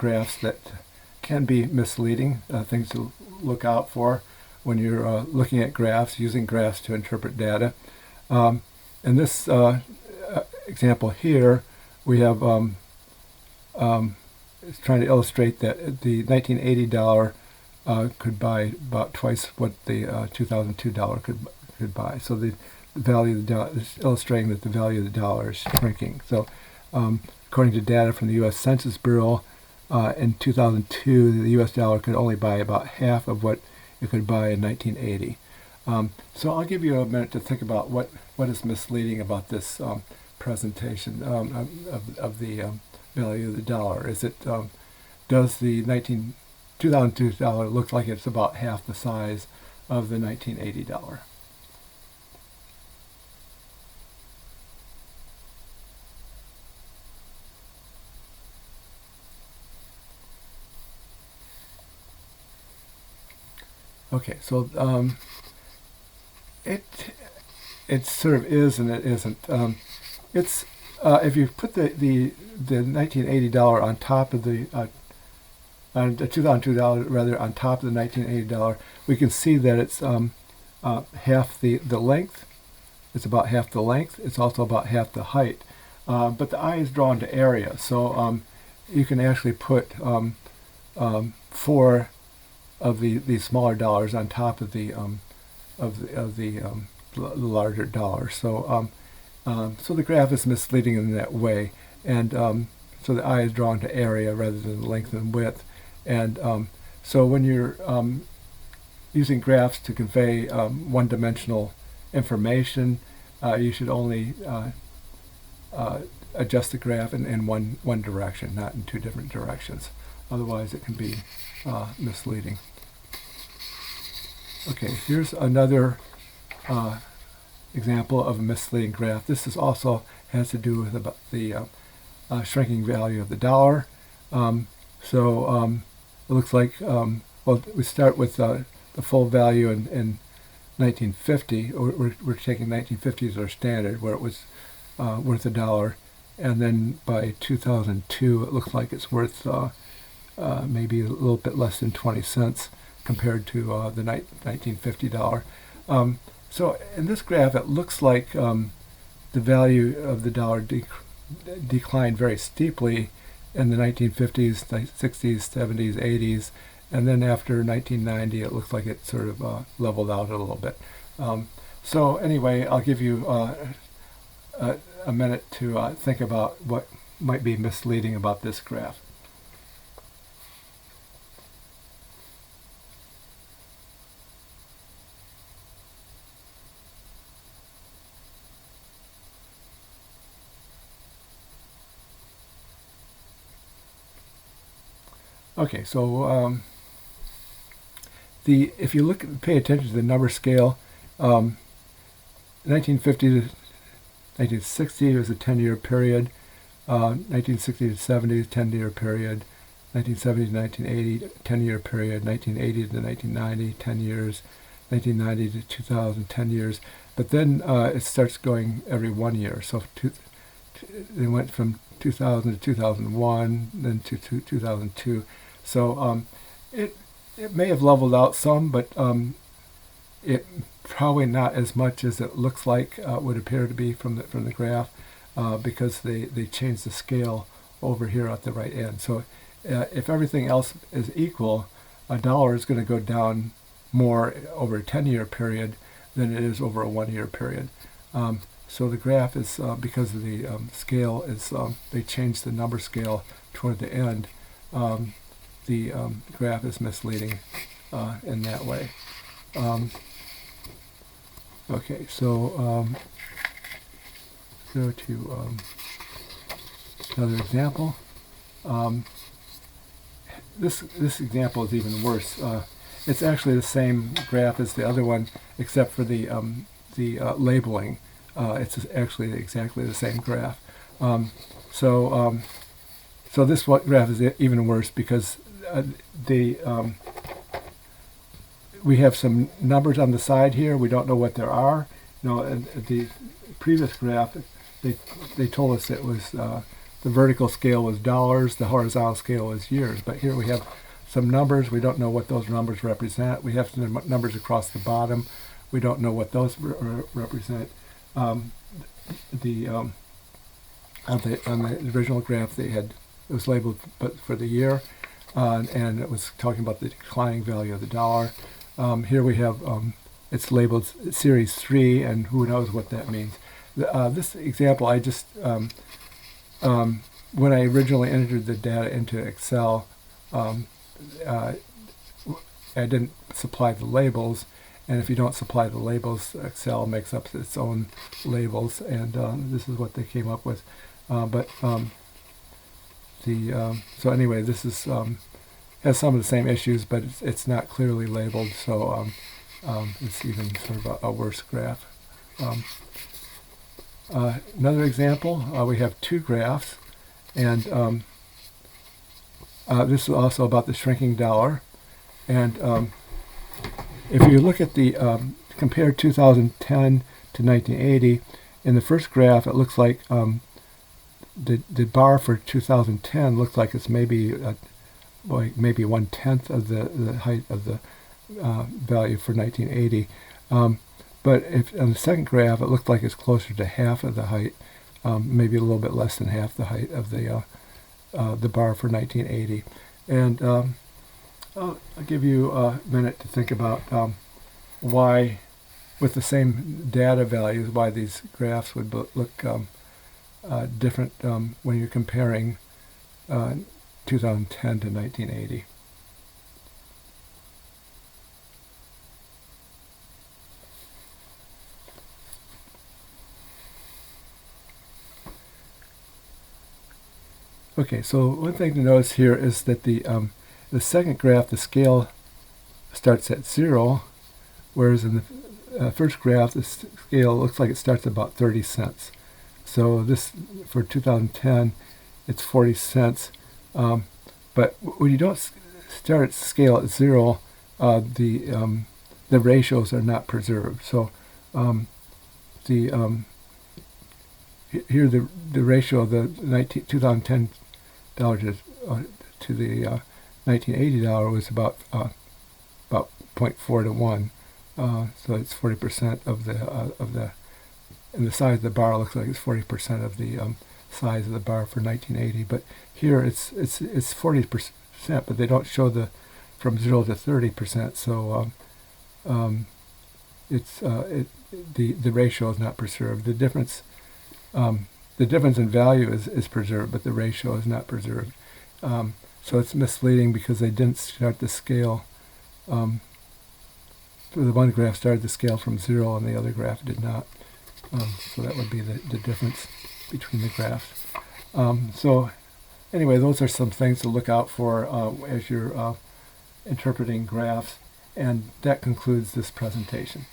graphs that can be misleading, things to look out for when you're looking at graphs, using graphs to interpret data. In this example here, we have it's trying to illustrate that the $1980 could buy about twice what the $2002 could buy. So the value of the dollar is illustrating that the value of the dollar is shrinking. So according to data from the U.S. Census Bureau, in 2002, the U.S. dollar could only buy about half of what it could buy in 1980. So I'll give you a minute to think about what is misleading about this presentation of the value of the dollar. Is it does the 2002 dollar look like it's about half the size of the 1980 dollar? Okay, so it sort of is and it isn't. It's if you put the $1980 on top of the the $2002 rather on top of the $1980, we can see that it's half the length. It's about half the length. It's also about half the height. But the eye is drawn to area, so you can actually put 4 of these smaller dollars on top of the larger dollar. So so the graph is misleading in that way, and so the eye is drawn to area rather than length and width. And so when you're using graphs to convey one-dimensional information, you should only adjust the graph in one direction, not in 2 different directions. Otherwise, it can be misleading. Okay, here's another example of a misleading graph. This is also has to do with about the shrinking value of the dollar. So it looks like, well, we start with the full value in 1950. We're taking 1950 as our standard, where it was worth $1, and then by 2002, it looks like it's worth maybe a little bit less than 20 cents compared to the 1950 dollar. So in this graph, it looks like the value of the dollar declined very steeply in the 1950s, 60s, 70s, 80s, and then after 1990, it looks like it sort of leveled out a little bit. So anyway, I'll give you a minute to think about what might be misleading about this graph. Okay, so if you pay attention to the number scale, 1950 to 1960 was a 10-year period. 1960 to 70 10-year period. 1970 to 1980 10-year period. 1980 to 1990 10 years. 1990 to 2000 10 years. But then it starts going every 1 year. So they went from 2000 to 2001, then to 2002. So it may have leveled out some, but it probably not as much as it looks like would appear to be from the graph, because they changed the scale over here at the right end. So if everything else is equal, $1 is going to go down more over a 10-year period than it is over a 1-year period. So the graph is, because of the scale, is they changed the number scale toward the end. The graph is misleading in that way. Okay, so go to another example. This example is even worse. It's actually the same graph as the other one, except for the labeling. It's actually exactly the same graph. So this graph is even worse because we have some numbers on the side here. We don't know what there are. You know, the previous graph, they told us it was the vertical scale was dollars, the horizontal scale was years. But here we have some numbers. We don't know what those numbers represent. We have some numbers across the bottom. We don't know what those represent. On the original graph, it was labeled but for the year, and it was talking about the declining value of the dollar. Here we have it's labeled Series 3, and who knows what that means. This example, I just when I originally entered the data into Excel, I didn't supply the labels, and if you don't supply the labels, Excel makes up its own labels, and this is what they came up with. So anyway, this is has some of the same issues, but it's not clearly labeled, so it's even sort of a worse graph. Another example, we have two graphs, and this is also about the shrinking dollar. And if you look at the compare 2010 to 1980, in the first graph, it looks like the bar for 2010 looks like it's maybe maybe 1/10 of the height of the value for 1980. But if on the second graph, it looked like it's closer to half of the height, maybe a little bit less than half the height of the bar for 1980. And I'll give you a minute to think about why, with the same data values, why these graphs would look different when you're comparing 2010 to 1980. Okay, so one thing to notice here is that the second graph, the scale starts at 0, whereas in the first graph, the scale looks like it starts at about 30 cents. So this, for 2010, it's 40 cents. But when you don't start at scale at 0, the ratios are not preserved. So here the ratio of the 2010 dollar to the 1980 dollar was about 0.4 to 1. So it's 40% of the and the size of the bar looks like it's 40% of the size of the bar for 1980. But here it's 40%, but they don't show the from 0 to 30%. So the ratio is not preserved. The difference in value is preserved, but the ratio is not preserved. So it's misleading because they didn't start the scale. The one graph started the scale from 0 and the other graph did not. So that would be the difference between the graphs. So anyway, those are some things to look out for as you're interpreting graphs, and that concludes this presentation.